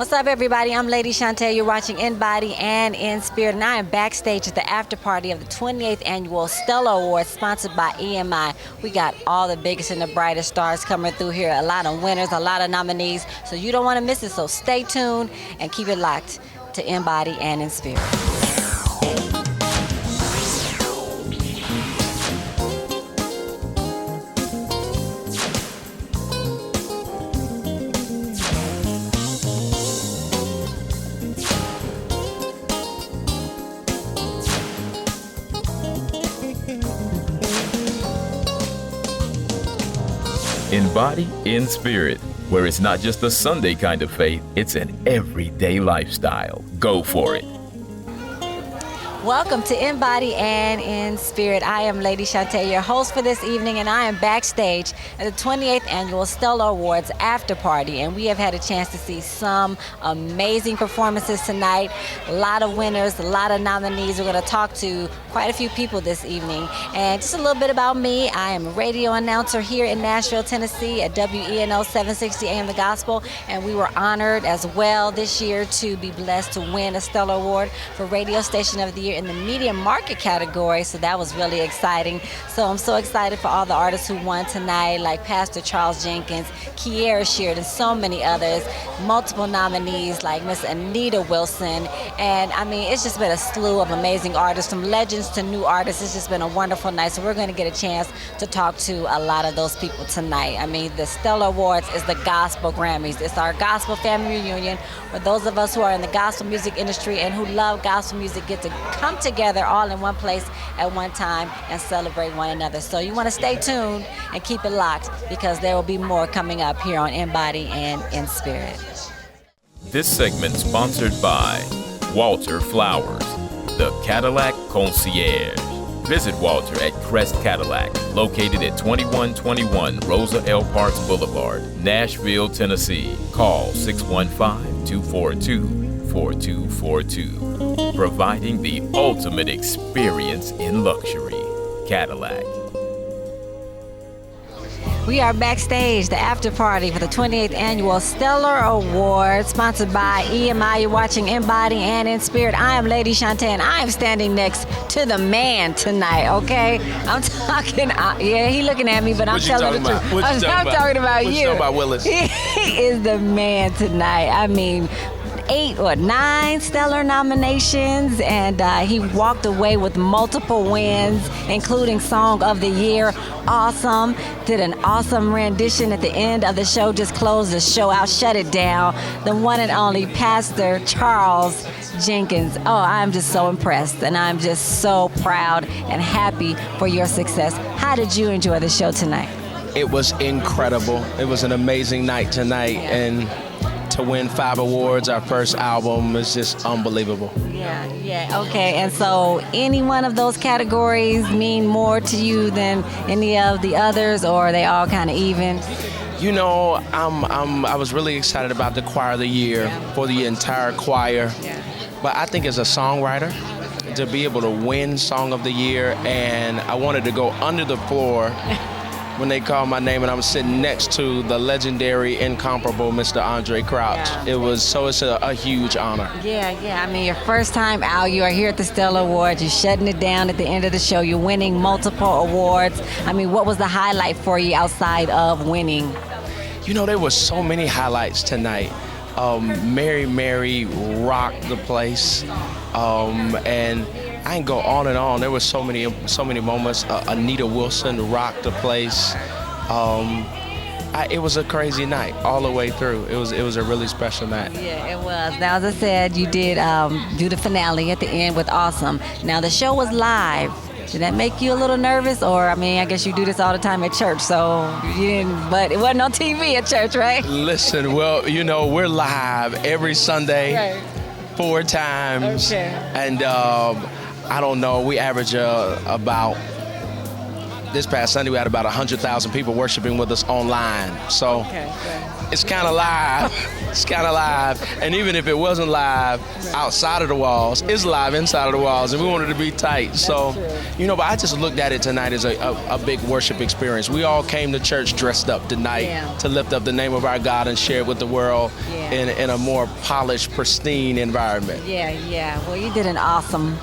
What's up, everybody? I'm Lady Shantae. You're watching InBody and InSpirit, and I am backstage at the after party of the 28th Annual Stellar Awards, sponsored by EMI. We got all the biggest and the brightest stars coming through here, a lot of winners, a lot of nominees, so you don't want to miss it. So stay tuned and keep it locked to InBody and InSpirit. InBody, InSpirit, where it's not just a Sunday kind of faith, it's an everyday lifestyle. Go for it. Welcome to InBody and InSpirit. I am Lady Shantae, your host for this evening, and I am backstage at the 28th Annual Stellar Awards after party, and we have had a chance to see some amazing performances tonight. A lot of winners, a lot of nominees. We're going to talk to quite a few people this evening. And just a little bit about me. I am a radio announcer here in Nashville, Tennessee at WENO 760 AM The Gospel, and we were honored as well this year to be blessed to win a Stellar Award for Radio Station of the Year in the Media Market category, so that was really exciting. So I'm so excited for all the artists who won tonight, like Pastor Charles Jenkins, Kiera Sheard, and so many others. Multiple nominees like Miss Anita Wilson, and I mean, it's just been a slew of amazing artists, from legends to new artists. It's just been a wonderful night, so we're going to get a chance to talk to a lot of those people tonight. I mean, the Stellar Awards is the Gospel Grammys. It's our gospel family reunion, where those of us who are in the gospel music industry and who love gospel music get to come together all in one place at one time and celebrate one another. So you want to stay tuned and keep it locked, because there will be more coming up here on InBody and InSpirit. This segment sponsored by Walter Flowers, the Cadillac Concierge. Visit Walter at Crest Cadillac, located at 2121 Rosa L. Parks Boulevard, Nashville, Tennessee. Call 615-242-4242. Providing the ultimate experience in luxury. Cadillac. We are backstage, the after party for the 28th Annual Stellar Awards, sponsored by EMI. You're watching InBody and InSpirit. I am Lady Shantae, and I am standing next to the man tonight, okay? I'm talking, yeah, he looking at me, but I'm telling the truth. I'm talking about you. What you talking about, Willis? He is the man tonight. I mean, 8 or 9 Stellar nominations, and he walked away with multiple wins, including Song of the Year. Awesome. Did an awesome rendition at the end of the show. Just closed the show out, shut it down. The one and only Pastor Charles Jenkins. Oh, I'm just so impressed, and I'm just so proud and happy for your success. How did you enjoy the show tonight? It was incredible. It was an amazing night tonight, and to win 5 awards, our first album, is just unbelievable. Yeah, okay. And so any one of those categories mean more to you than any of the others, or are they all kind of even? You know, I was really excited about the Choir of the Year for the entire choir. Yeah. But I think as a songwriter, to be able to win Song of the Year, and I wanted to go under the floor when they called my name, and I was sitting next to the legendary, incomparable Mr. Andre Crouch. Yeah. It's a huge honor. Yeah. I mean, your first time out, you are here at the Stellar Awards, you're shutting it down at the end of the show, you're winning multiple awards. I mean, what was the highlight for you outside of winning? You know, there were so many highlights tonight. Mary Mary rocked the place, and I can go on and on. There were so many moments. Anita Wilson rocked the place. It was a crazy night all the way through. It was a really special night. Yeah, it was. Now, as I said, you did do the finale at the end with Awesome. Now, the show was live. Did that make you a little nervous? Or, I mean, I guess you do this all the time at church, so you didn't, but it wasn't on TV at church, right? Listen, well, you know, we're live every Sunday, Right. 4 times. Okay. And I don't know, we average about this past Sunday we had about 100,000 people worshiping with us online. So it's kind of live. It's kind of live. And even if it wasn't live outside of the walls, it's live inside of the walls. And we wanted to be tight. So, but I just looked at it tonight as a big worship experience. We all came to church dressed up tonight to lift up the name of our God and share it with the world in a more polished, pristine environment. Yeah. Well, you did an awesome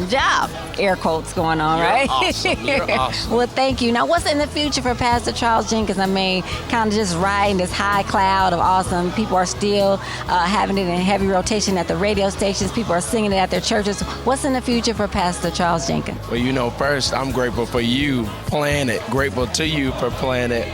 job. Air quotes going on, You're right? awesome. You're awesome. Well, thank you. Now, what's in the future for Pastor Charles Jenkins? I mean, kind of just riding this high cloud of awesome. People are still having it in heavy rotation at the radio stations. People are singing it at their churches. What's in the future for Pastor Charles Jenkins? Well, first, I'm grateful for you playing it. Grateful to you for playing it.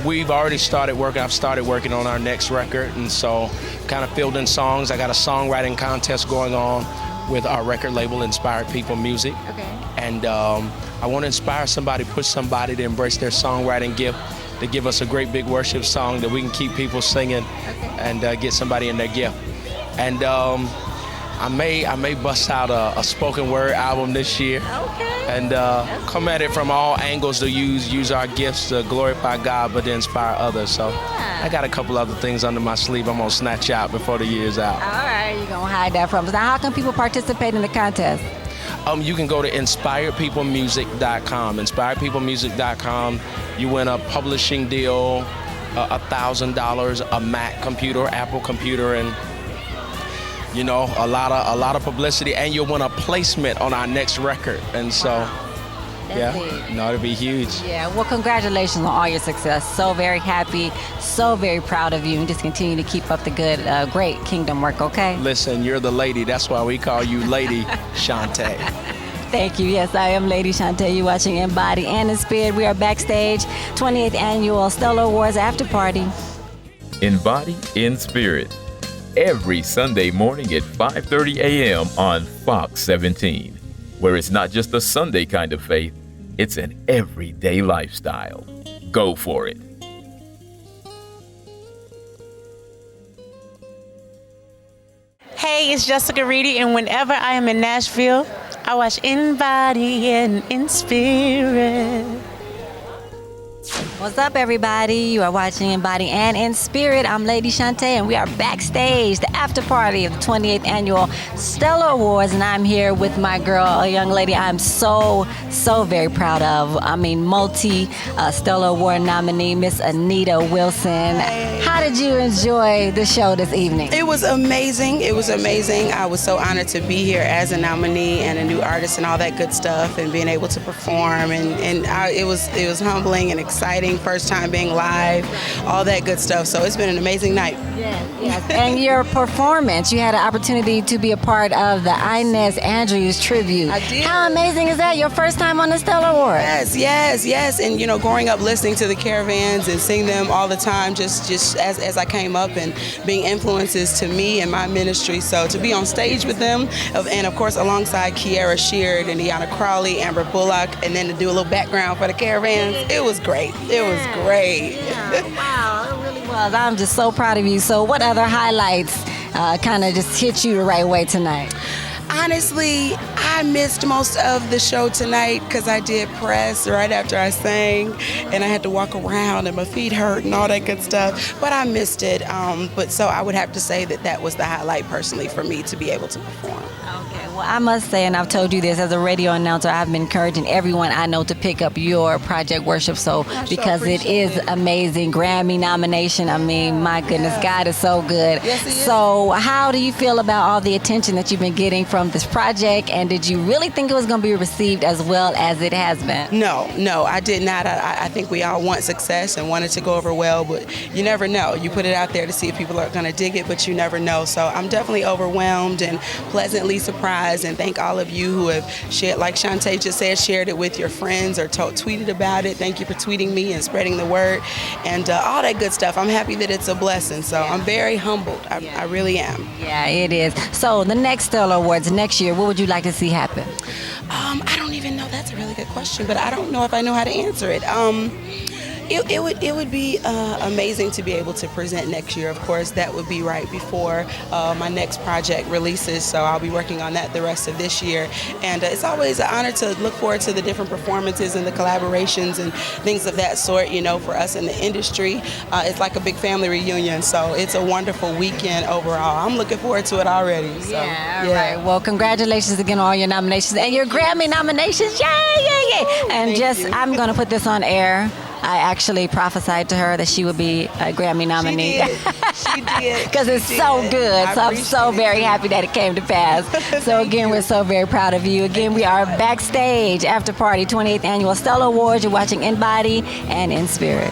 We've already started working. I've started working on our next record, and so kind of fielding songs. I got a songwriting contest going on with our record label, Inspired People Music. Okay. And I want to inspire somebody, push somebody to embrace their songwriting gift, to give us a great big worship song that we can keep people singing and get somebody in their gift. And I may bust out a spoken word album this year. Okay. And come at it from all angles to use our gifts to glorify God, but to inspire others. So I got a couple other things under my sleeve I'm going to snatch out before the year's out. All right, you're going to hide that from us. Now, how can people participate in the contest? You can go to inspiredpeoplemusic.com. Inspiredpeoplemusic.com. You win a publishing deal, $1,000, a Mac computer, Apple computer, and a lot of publicity, and you'll win a placement on our next record. And so, it'll be huge. Yeah, well, congratulations on all your success. So very happy, so very proud of you, and just continue to keep up the good, great kingdom work, okay? Listen, you're the lady. That's why we call you Lady Shantae. Thank you. Yes, I am Lady Shantae. You're watching InBody and InSpirit. We are backstage, 28th Annual Stellar Awards After Party. InBody, InSpirit. Every Sunday morning at 5:30 a.m. on Fox 17, where it's not just a Sunday kind of faith, it's an everyday lifestyle. Go for it. Hey, it's Jessica Reedy, and whenever I am in Nashville, I watch InBody and InSpirit. What's up, everybody? You are watching InBody and InSpirit. I'm Lady Shantae, and we are backstage, the after party of the 28th Annual Stellar Awards, and I'm here with my girl, a young lady I'm so very proud of. I mean, multi-Stellar Award nominee, Miss Anita Wilson. How did you enjoy the show this evening? It was amazing. It was amazing. I was so honored to be here as a nominee and a new artist and all that good stuff, and being able to perform, and it was humbling and exciting. First time being live, all that good stuff. So it's been an amazing night. Yes. And your performance, you had an opportunity to be a part of the Inez Andrews tribute. I did. How amazing is that? Your first time on the Stellar Award? Yes. And growing up listening to the Caravans and seeing them all the time, just as I came up, and being influences to me and my ministry. So to be on stage with them, and of course alongside Kiara Sheard and Deanna Crawley, Amber Bullock, and then to do a little background for the Caravans, it was great. It was great. Yeah, wow, it really was. I'm just so proud of you. So what other highlights kind of just hit you the right way tonight? Honestly, I missed most of the show tonight because I did press right after I sang, and I had to walk around and my feet hurt and all that good stuff, but I missed it. But so I would have to say that was the highlight personally for me, to be able to perform. Okay, well, I must say, and I've told you this as a radio announcer, I've been encouraging everyone I know to pick up your Project Worship because it is amazing. Grammy nomination. I mean, my goodness, God is so good. Yes, He is. So how do you feel about all the attention that you've been getting from this project, and did you really think it was going to be received as well as it has been? No, I did not. I think we all want success and want it to go over well, but you never know. You put it out there to see if people are going to dig it, but you never know. So I'm definitely overwhelmed and pleasantly surprised, and thank all of you who have shared, like Shantae just said, shared it with your friends or tweeted about it. Thank you for tweeting me and spreading the word and all that good stuff. I'm happy that it's a blessing. So I'm very humbled. I really am. Yeah, it is. So the next Stellar Awards next year, what would you like to see happen? I don't even know. That's a really good question, but I don't know if I know how to answer it. It would be amazing to be able to present next year. Of course, that would be right before my next project releases, so I'll be working on that the rest of this year. And it's always an honor to look forward to the different performances and the collaborations and things of that sort, for us in the industry. It's like a big family reunion, so it's a wonderful weekend overall. I'm looking forward to it already. So, all right. Well, congratulations again on all your nominations and your Grammy nominations. Yay, yay, yay. And I'm going to put this on air. I actually prophesied to her that she would be a Grammy nominee. She did. Because it's so good. So I'm so very happy that it came to pass. So again, we're so very proud of you. Again, we are backstage after party 28th Annual Stellar Awards. You're watching InBody and InSpirit.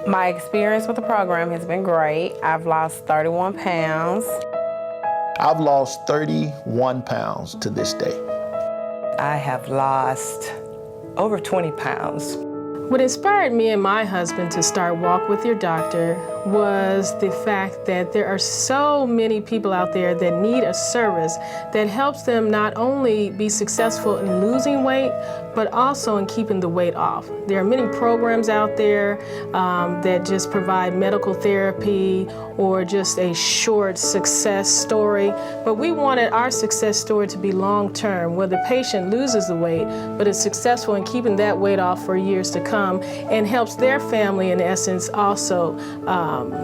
My experience with the program has been great. I've lost 31 pounds. I've lost 31 pounds to this day. I have lost over 20 pounds. What inspired me and my husband to start Walk With Your Doctor was the fact that there are so many people out there that need a service that helps them not only be successful in losing weight, but also in keeping the weight off. There are many programs out there that just provide medical therapy or just a short success story, but we wanted our success story to be long-term, where the patient loses the weight, but is successful in keeping that weight off for years to come and helps their family, in essence, also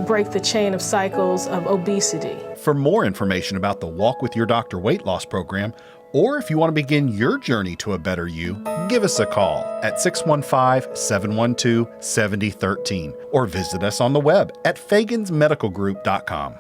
break the chain of cycles of obesity. For more information about the Walk With Your Doctor weight loss program, or if you want to begin your journey to a better you, give us a call at 615-712-7013 or visit us on the web at fagansmedicalgroup.com.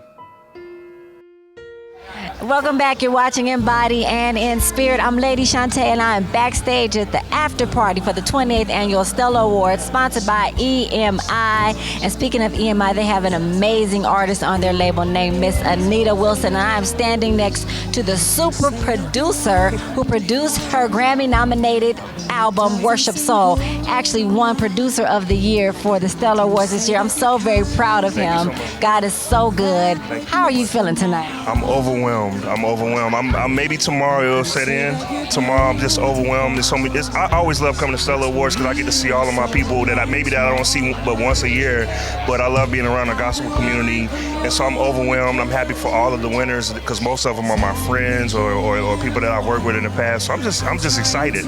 Welcome back. You're watching InBody and InSpirit. I'm Lady Shantae, and I'm backstage at the after party for the 28th Annual Stellar Awards, sponsored by EMI. And speaking of EMI, they have an amazing artist on their label named Miss Anita Wilson. And I am standing next to the super producer who produced her Grammy-nominated album, Worship Soul. Actually won Producer of the Year for the Stellar Awards this year. I'm so very proud of him. God is so good. How are you feeling tonight? I'm overwhelmed. Maybe tomorrow it'll set in. Tomorrow I'm just overwhelmed. I always love coming to Stellar Awards because I get to see all of my people that I don't see but once a year. But I love being around the gospel community, and so I'm overwhelmed. I'm happy for all of the winners because most of them are my friends or people that I've worked with in the past. So I'm just excited.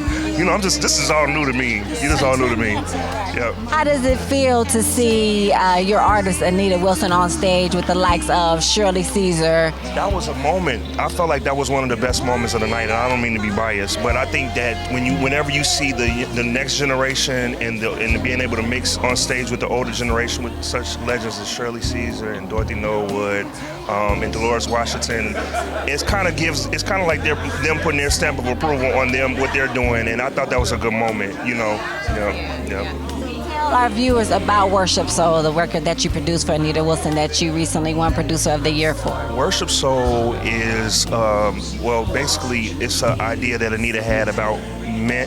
This is all new to me. This is all new to me. Yep. How does it feel to see your artist Anita Wilson on stage with the likes of Shirley Caesar? That was a moment. I felt like that was one of the best moments of the night, and I don't mean to be biased, but I think that whenever you see the next generation and being able to mix on stage with the older generation with such legends as Shirley Caesar and Dorothy Norwood and Dolores Washington, it's kind of like them putting their stamp of approval on them, what they're doing, and I thought that was a good moment, Yeah. Tell our viewers about Worship Soul, the record that you produced for Anita Wilson that you recently won Producer of the Year for. Worship Soul is, basically it's an idea that Anita had about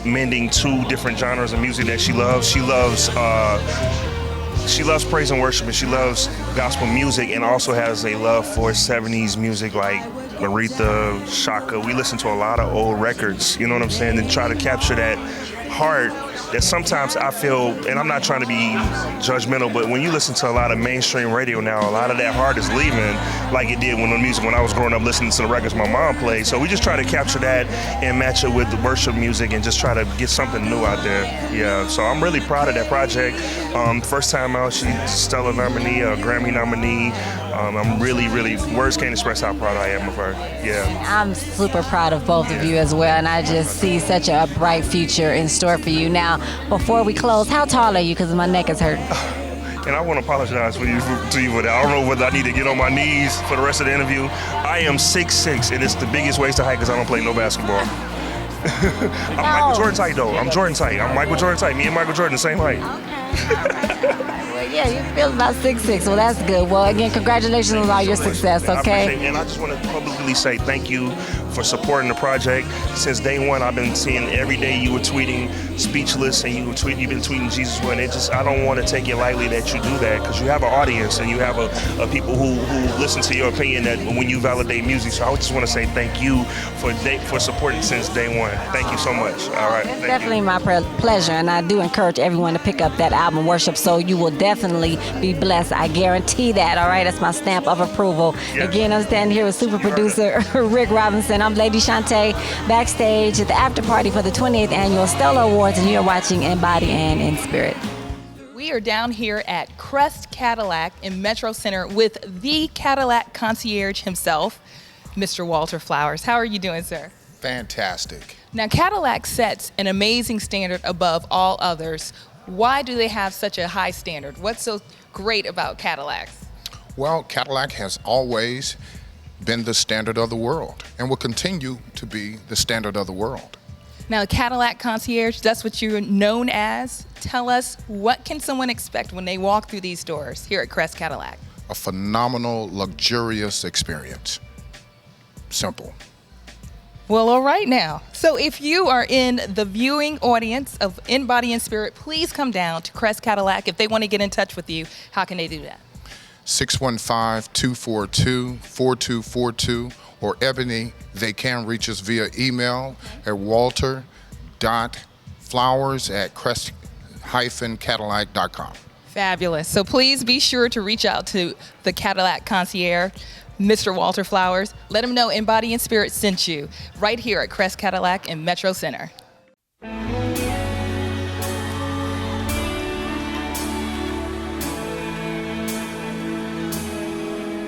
mending two different genres of music that she loves. She loves praise and worship, and she loves gospel music, and also has a love for 70s music like Aretha, Shaka. We listen to a lot of old records, you know what I'm saying, and try to capture that heart that sometimes I feel, and I'm not trying to be judgmental, but when you listen to a lot of mainstream radio now, a lot of that heart is leaving like it did when I was growing up listening to the records my mom played. So we just try to capture that and match it with the worship music and just try to get something new out there. Yeah, so I'm really proud of that project. First time out, she's a Stellar nominee, a Grammy nominee. I'm really, words can't express how proud I am of her. Yeah. I'm super proud of both of you as well, and I just see such a bright future in store for you. Now, before we close, how tall are you? Because my neck is hurting. And I want to apologize to you for that. I don't know whether I need to get on my knees for the rest of the interview. I am 6'6", and it's the biggest waist to height because I don't play no basketball. Michael Jordan tight, though. I'm Jordan tight. I'm Michael Jordan tight. Me and Michael Jordan the same height. Okay. Well, yeah, you feel about 6'6", well, that's good. Well, again, congratulations on all your success, okay? And I just want to publicly say thank you for supporting the project. Since day one, I've been seeing every day you were tweeting Speechless, and you've been tweeting Jesus Will, and I don't want to take it lightly that you do that, because you have an audience and you have a people who listen to your opinion that when you validate music. So I just want to say thank you for supporting since day one. Thank you so much. All right. It's definitely my pleasure, and I do encourage everyone to pick up that album, Worship, so you will definitely be blessed. I guarantee that, all right? That's my stamp of approval. Yes. Again, I'm standing here with super producer Rick Robinson. I'm Lady Shantae, backstage at the after party for the 28th Annual Stellar Awards, and you're watching InBody and InSpirit. We are down here at Crest Cadillac in Metro Center with the Cadillac concierge himself, Mr. Walter Flowers. How are you doing, sir? Fantastic. Now, Cadillac sets an amazing standard above all others. Why do they have such a high standard? What's so great about Cadillacs? Well, Cadillac has always been the standard of the world and will continue to be the standard of the world. Now, Cadillac concierge, that's what you're known as. Tell us, what can someone expect when they walk through these doors here at Crest Cadillac? A phenomenal, luxurious experience. Simple. Well, all right now. So if you are in the viewing audience of InBody InSpirit, please come down to Crest Cadillac. If they want to get in touch with you, how can they do that? 615-242-4242, or Ebony, they can reach us via email at walter.flowers@crest-cadillac.com. Fabulous. So please be sure to reach out to the Cadillac concierge, Mr. Walter Flowers. Let him know InBody InSpirit sent you right here at Crest Cadillac in Metro Center.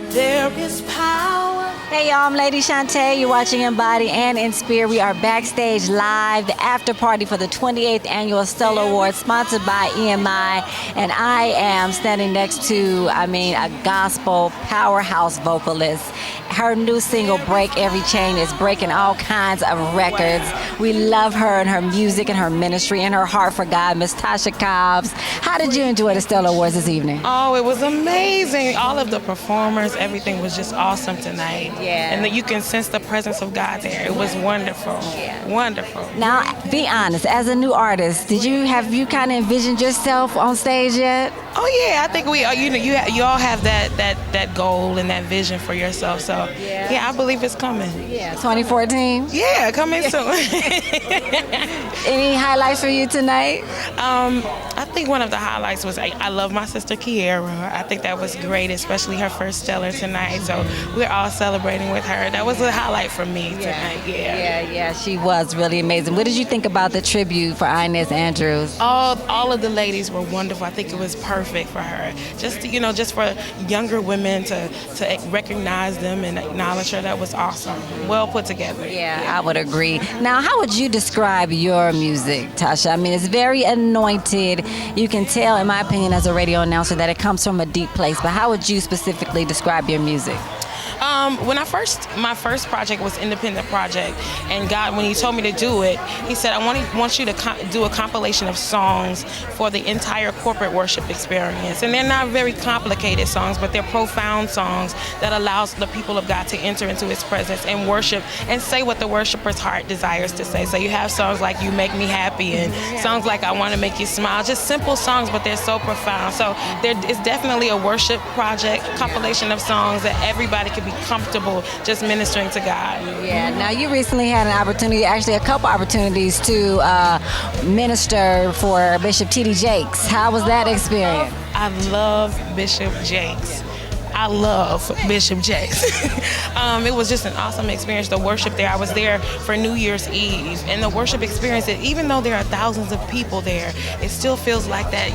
There is power. Hey y'all, I'm Lady Shantae. You're watching InBody and InSpirit. We are backstage live, the after party for the 28th Annual Stellar Awards, sponsored by EMI. And I am standing next to, a gospel powerhouse vocalist. Her new single, Break Every Chain, is breaking all kinds of records. Wow. We love her and her music and her ministry and her heart for God, Miss Tasha Cobbs. How did you enjoy the Stellar Awards this evening? Oh, it was amazing. All of the performers, everything was just awesome tonight. Yeah. And you can sense the presence of God there. It was wonderful. Yeah. Wonderful. Now, be honest, as a new artist, have you kind of envisioned yourself on stage yet? Oh yeah, I think you all have that goal and that vision for yourself. So yeah, I believe it's coming. Yeah, 2014. Yeah, coming soon. Any highlights for you tonight? I think one of the highlights was I love my sister Kiera. I think that was great, especially her first stellar tonight. So we're all celebrating with her. That was a highlight for me tonight. Yeah, she was really amazing. What did you think about the tribute for Inez Andrews? All of the ladies were wonderful. I think it was perfect for her. Just for younger women to recognize them and acknowledge her. That was awesome. Well put together. Yeah, I would agree. Now, how would you describe your music, Tasha? It's very anointed. You can tell, in my opinion, as a radio announcer, that it comes from a deep place. But how would you specifically describe your music? When my first project was independent project, and God, when He told me to do it, He said, I want you to do a compilation of songs for the entire corporate worship experience. And they're not very complicated songs, but they're profound songs that allows the people of God to enter into His presence and worship and say what the worshiper's heart desires to say. So you have songs like You Make Me Happy and songs like I Want to Make You Smile, just simple songs, but they're so profound. So it's definitely a worship project, compilation of songs that everybody could be comfortable just ministering to God. Yeah. Now, you recently had an opportunity, actually a couple opportunities, to minister for Bishop T.D. Jakes. How was that experience? I love Bishop Jakes. I love Bishop Jakes. It was just an awesome experience, the worship there. I was there for New Year's Eve, and the worship experience, even though there are thousands of people there, it still feels like that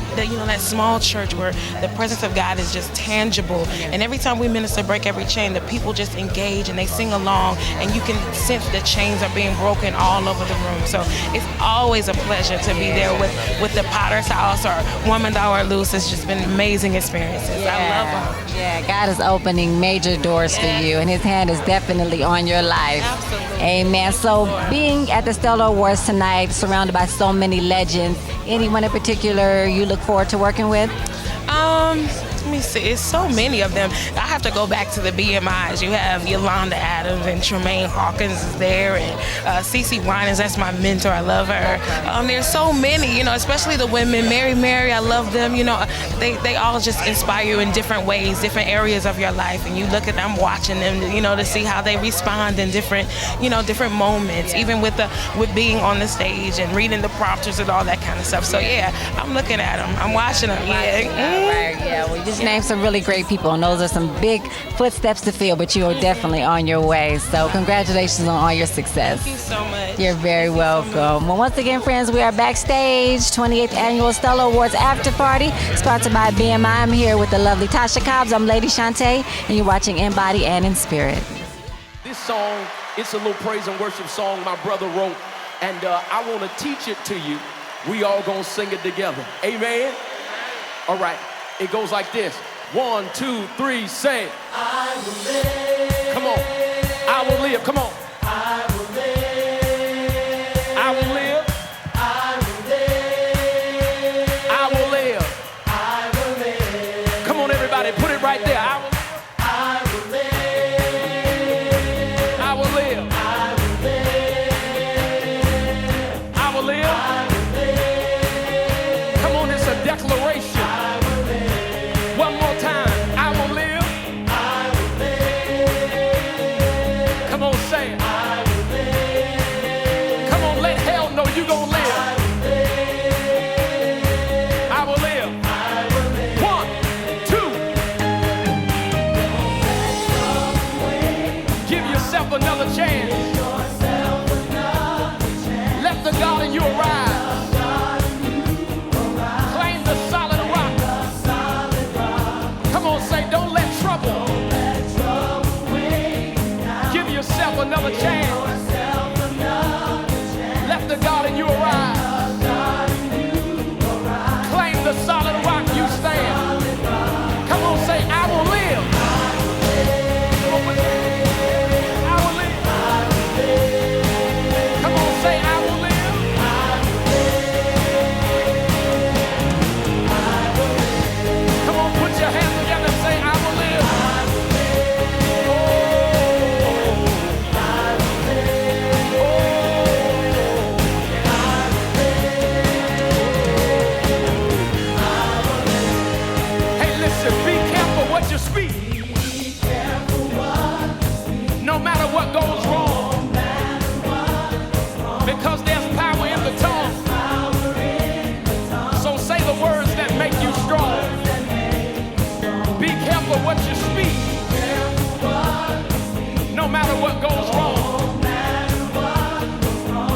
small church where the presence of God is just tangible. And every time we minister Break Every Chain, the people just engage and they sing along, and you can sense the chains are being broken all over the room. So it's always a pleasure to be there with the Potter's House or Woman Thou Art Loose. It's just been amazing experiences. I love them. Yeah, God is opening major doors for you, and His hand is definitely on your life. Absolutely. Amen. So being at the Stellar Awards tonight, surrounded by so many legends, anyone in particular you look forward to working with? Let me see. It's so many of them. I have to go back to the BMIs. You have Yolanda Adams and Tremaine Hawkins is there, and CeCe Winans. That's my mentor. I love her. There's so many, you know, especially the women. Mary, I love them. You know, they all just inspire you in different ways, different areas of your life, and you look at them, watching them, you know, to see how they respond in different, you know, different moments. Even with being on the stage and reading the prompters and all that kind of stuff. So yeah, I'm looking at them. I'm watching them. Yeah, well, you just named some really great people, and those are some big footsteps to fill, but you are definitely on your way. So congratulations on all your success. Thank you so much. You're very welcome. Well, once again, friends, we are backstage, 28th Annual Stellar Awards After Party, sponsored by BMI. I'm here with the lovely Tasha Cobbs. I'm Lady Shantae, and you're watching InBody and InSpirit. This song, it's a little praise and worship song my brother wrote, and I want to teach it to you. We all gonna sing it together. Amen? All right. It goes like this. 1, 2, 3, say. I will live. Come on. I will live. Come on. I will live. I will live. I will live. I will live. I will live. Come on, everybody. Put it right there. I will live. I will live. I will live. I will live. I will live. Come on, it's a declaration. One more time. I will live. I will live. Come on, say it. I will live. Come on, let hell know you gonna live. I will live. I will live. 1, 2. Give yourself another chance. Let the God in you arise. Claim the solid rock. Come on, say, don't let trouble. Give yourself another chance. Let the God in you arise. Claim the solid rock you stand. Come on, say, I will live. Come on, I will live. Come on, say, I will live. Come on, put your hands together and say, I will live. Hey, listen, be careful what you speak. No matter what goes wrong. Because there's power in the tongue. So say the words that make you strong. Be careful what you speak. No matter what goes wrong.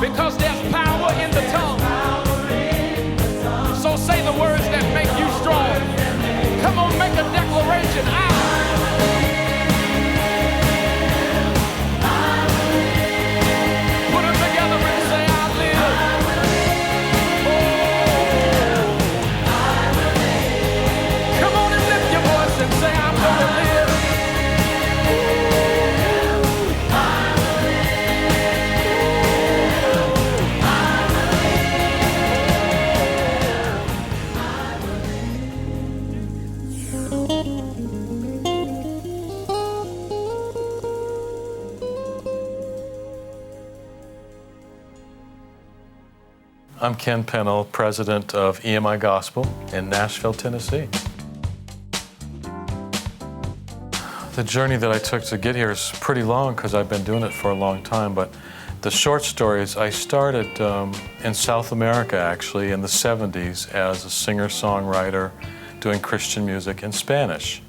Because there's power in the tongue. So say the words that make you strong. Come on, make a declaration. Put them together and say, I live. Come on and lift your voice and say, I'm going to live. I'm Ken Pennell, president of EMI Gospel in Nashville, Tennessee. The journey that I took to get here is pretty long because I've been doing it for a long time, but the short story is I started in South America, actually, in the 70s as a singer-songwriter doing Christian music in Spanish.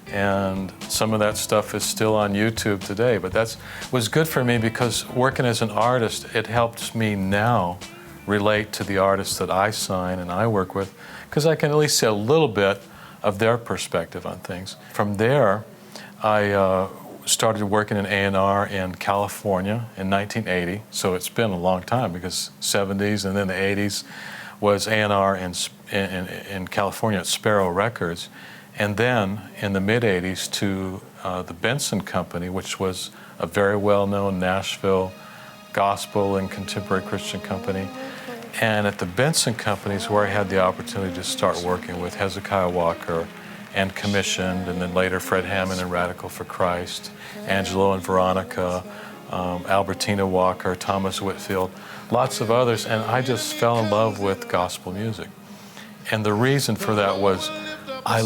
And some of that stuff is still on YouTube today, but that was good for me because working as an artist, it helps me now relate to the artists that I sign and I work with, because I can at least see a little bit of their perspective on things. From there, I started working in A&R in California in 1980, so it's been a long time because 70s and then the 80s was A&R in California at Sparrow Records, and then in the mid-80s to the Benson Company, which was a very well-known Nashville gospel and contemporary Christian company. And at the Benson Companies, where I had the opportunity to start working with Hezekiah Walker and commissioned, and then later Fred Hammond and Radical for Christ, Angelo and Veronica, Albertina Walker, Thomas Whitfield, lots of others, and I just fell in love with gospel music. And the reason for that was I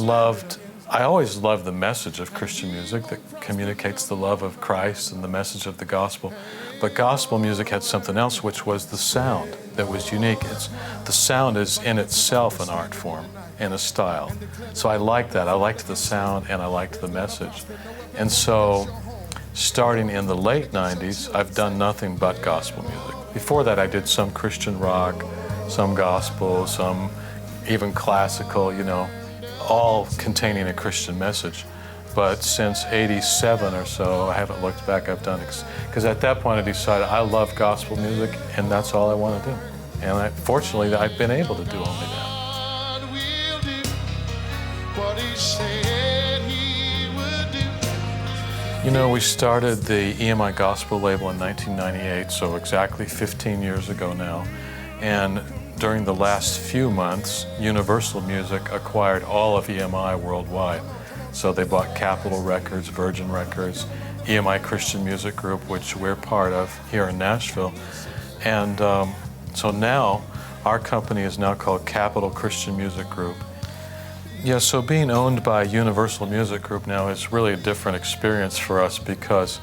always loved the message of Christian music that communicates the love of Christ and the message of the gospel. But gospel music had something else, which was the sound that was unique. The sound is in itself an art form and a style. So I liked that. I liked the sound and I liked the message. And so starting in the late 90s, I've done nothing but gospel music. Before that, I did some Christian rock, some gospel, some even classical, you know, all containing a Christian message. But since '87 or so, I haven't looked back. I've done, because at that point I decided I love gospel music and that's all I want to do. And fortunately, I've been able to do only that. You know, we started the EMI Gospel label in 1998, so exactly 15 years ago now. And during the last few months, Universal Music acquired all of EMI worldwide. So they bought Capitol Records, Virgin Records, EMI Christian Music Group, which we're part of here in Nashville. And so now our company is now called Capitol Christian Music Group. Yeah, so being owned by Universal Music Group now is really a different experience for us because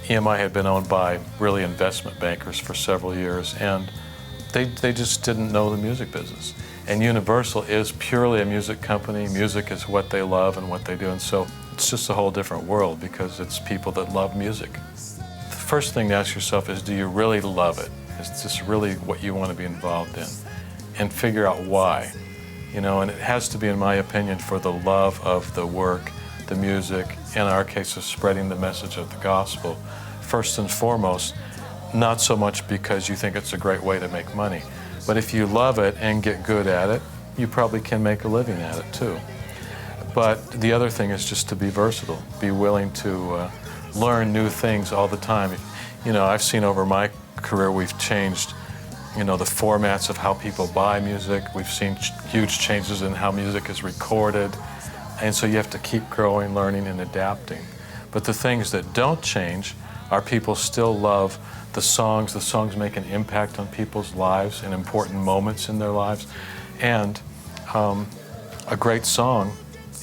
EMI had been owned by really investment bankers for several years, and they just didn't know the music business. And Universal is purely a music company. Music is what they love and what they do, and so it's just a whole different world because it's people that love music. The first thing to ask yourself is, do you really love it? Is this really what you want to be involved in? And figure out why. You know, and it has to be, in my opinion, for the love of the work, the music, in our case of spreading the message of the gospel, first and foremost, not so much because you think it's a great way to make money, but if you love it and get good at it, you probably can make a living at it too. But the other thing is just to be versatile, be willing to learn new things all the time. You know, I've seen over my career we've changed, you know, the formats of how people buy music. We've seen huge changes in how music is recorded. And so you have to keep growing, learning, and adapting. But the things that don't change are people still love the songs. The songs make an impact on people's lives and important moments in their lives. And a great song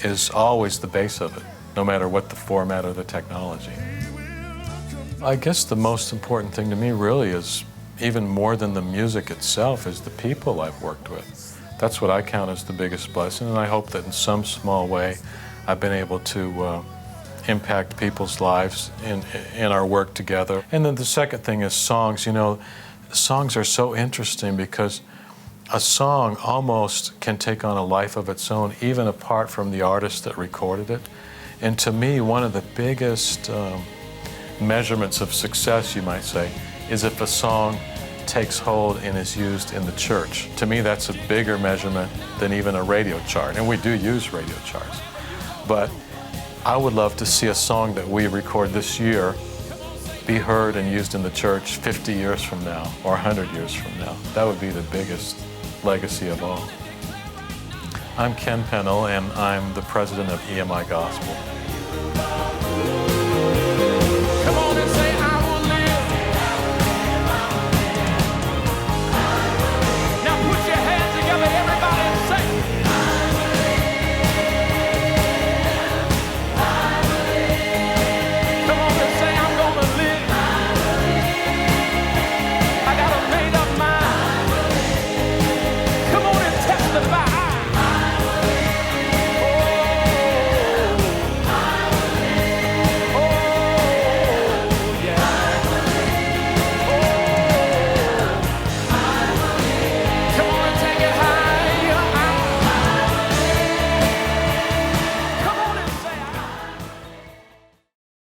is always the base of it, no matter what the format or the technology. I guess the most important thing to me really is, even more than the music itself, is the people I've worked with. That's what I count as the biggest blessing, and I hope that in some small way I've been able to impact people's lives in our work together. And then the second thing is songs. You know, songs are so interesting because a song almost can take on a life of its own, even apart from the artist that recorded it. And to me, one of the biggest measurements of success, you might say, is if a song takes hold and is used in the church. To me, that's a bigger measurement than even a radio chart, and we do use radio charts. But I would love to see a song that we record this year be heard and used in the church 50 years from now or 100 years from now. That would be the biggest legacy of all. I'm Ken Pennell, and I'm the president of EMI Gospel.